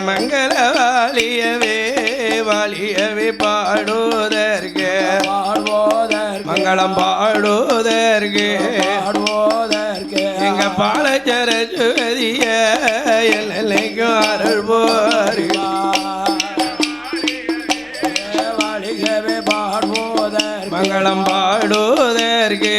மங்கள வாலியவே வாலியவே பாடுவதற்கு மங்களம் பாடுவதற்கு எங்க பாலச்சர சுகதிய எல்லைக்கும் அருள் போரு மங்களம் பாடுவதற்கு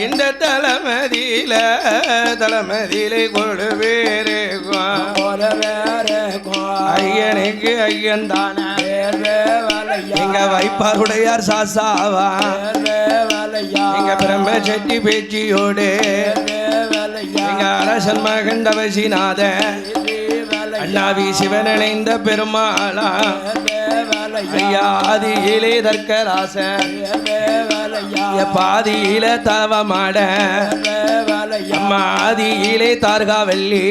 இந்த தலைமதியிலே கொடுவேருக்கும் ஐயனுக்கு ஐயன் தானே எங்க வைப்பாருடையார் சாசாவா எங்க பிரம்ம செட்டி பேச்சியோடு எங்க அரசன் மகன் தவசிநாத அண்ணாவி சிவன் இணைந்த பெருமாளா ஐயா ஆதியிலே தர்க்கராச பாதியில தவமாட அம்மா ஆதியிலே தார்காவல்லி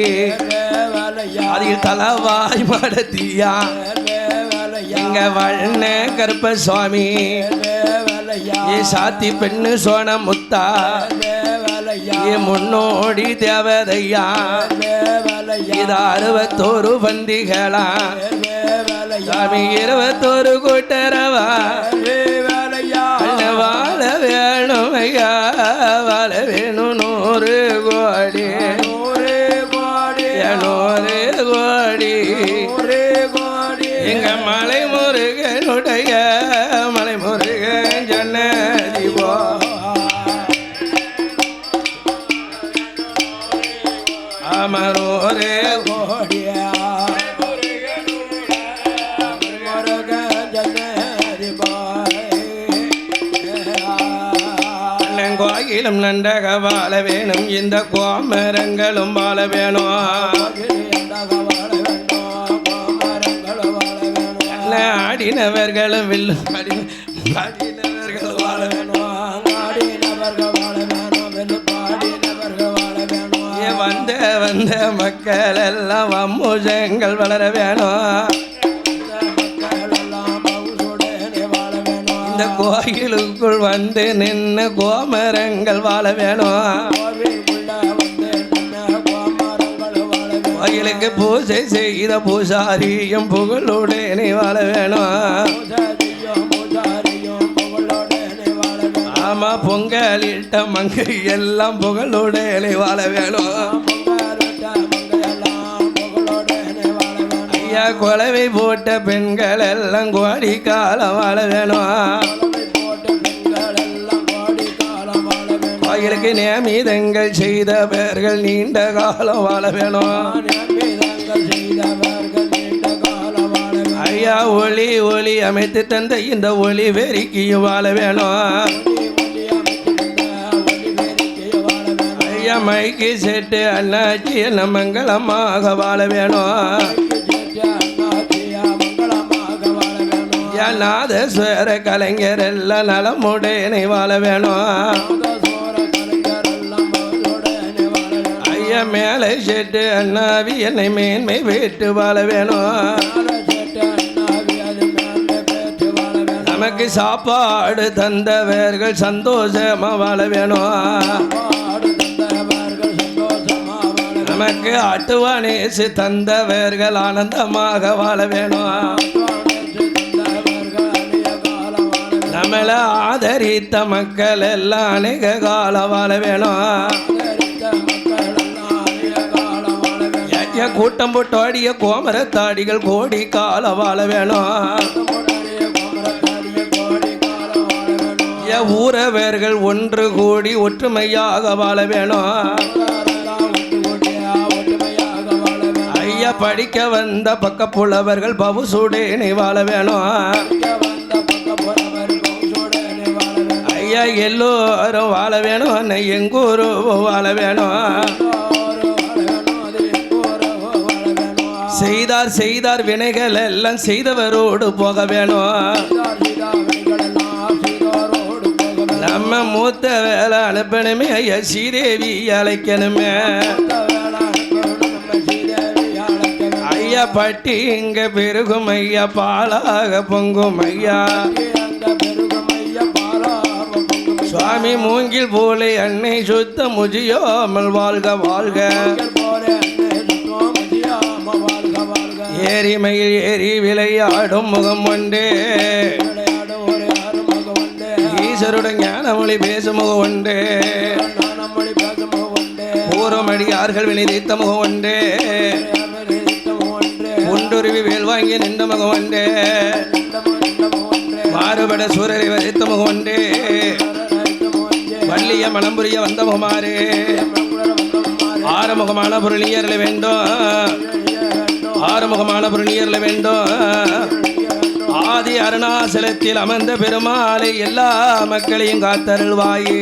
அதில் தலவாய் மாடத்தியா எங்க வண்ண கருப்பசுவாமி ஏ சாத்தி பெண்ணு சோன முத்தா ஏ முன்னோடி தேவதையா இது 61 பந்திகளா சாமி 21 கூட்டரவா வாழ வேணும் ஐயா வாழ வேணும் 100 கோடி 100 கோடி எங்க மலை முருகனுடைய மலை முருகன் ஜன்னதி போ அமரோரே கோடியா கோயிலும் நன்றக வாழ வேணும் இந்த கோமரங்களும் வாழ வேணும் ஆடினவர்களும் வில்லும் ஆடினவர்களும் வாழ வேணும் வந்த வந்த மக்கள் எல்லாம் வம்முஜங்கள் வளர வேணும் இந்த கோயிலுக்குள் வந்து நின்று கோமரங்கள் வாழ வேணும் கோயிலுக்கு பூஜை செய்த பூசாரியும் புகழுடனே வாழ வேணும் ஆமா பொங்கலிட்ட மங்கை எல்லாம் புகழுடனே வாழ வேணும் ஐயா கொலவை போட்ட பெண்கள் எல்லாம் கோடி காலம் வாழ வேணும் கோயிலுக்கு நியமிதங்கள் செய்த பேர்கள் நீண்ட காலம் வாழ வேணும் ஐயா ஒளி ஒளி அமைத்து தந்த இந்த ஒளி வெறிக்கியும் வாழ வேணும் ஐயா மைக்கு செட்டு அண்ணாச்சி என்ன மங்களமாக வாழ வேணும் நாதஸ்வர கலைஞர் எல்லாம் நலமுடனே வாழ வேணும் ஐயா மேலே செட்டு அண்ணாவி என்னை மேன்மை வீட்டு வாழ வேணும் நமக்கு சாப்பாடு தந்தவர்கள் சந்தோஷமா வாழ வேணும் நமக்கு ஆட்டுவானேசு தந்தவர்கள் ஆனந்தமாக வாழ வேணும் நம்மளை ஆதரித்த மக்கள் எல்லாம் அநேக காலம் வாழ வேணும் கூட்டம் போட்டாடிய கோமரத்தாடிகள் கோடி காலம் வாழ வேணும் ஊரவர்கள் ஒன்று கூடி ஒற்றுமையாக வாழ வேணும் ஐயா படிக்க வந்த பக்க புலவர்கள் பவுசுடனே வாழ வேணும் ஐயா எல்லோரும் வாழ வேணும் அன்னை எங்கூரு வாழ வேணும் செய்தார் செய்தார் வினைகள் எல்லாம் செய்தவரோடு போக வேணும் நம்ம மூத்த வேலை அனுப்பணுமே ஐயா ஸ்ரீதேவி அழைக்கணுமே ஐயா பட்டி இங்க பெருகும் ஐயா பாலாக பொங்கும் ஐயா சுவாமி மூங்கில் போலே அன்னை சுத்த முஜியோமல் வாழ்க வாழ்க ஏரி மயில் ஏரி விளையாடும் முகம் ஒன்றே ஈஸ்வருடன் ஞானமொழி பேசும் முகம் ஒன்றே ஊரமடியார்கள் வினிதித்த முகம் ஒன்றே ஒன்றுருவி வேல் வாங்கி நின்ற முகம் ஒன்றே மாறுபட சூரரை வரித்த முகம் ஒன்றே வள்ளிய மனம்புரிய வந்த முகமாறே ஆறுமுகமான பொருளியர்ல வேண்டும் ஆறுமுகமான பொருளியர்ல வேண்டும் ஆதி அருணாசலத்தில் அமர்ந்த பெருமாளை எல்லா மக்களையும் காத்தருள்வாயே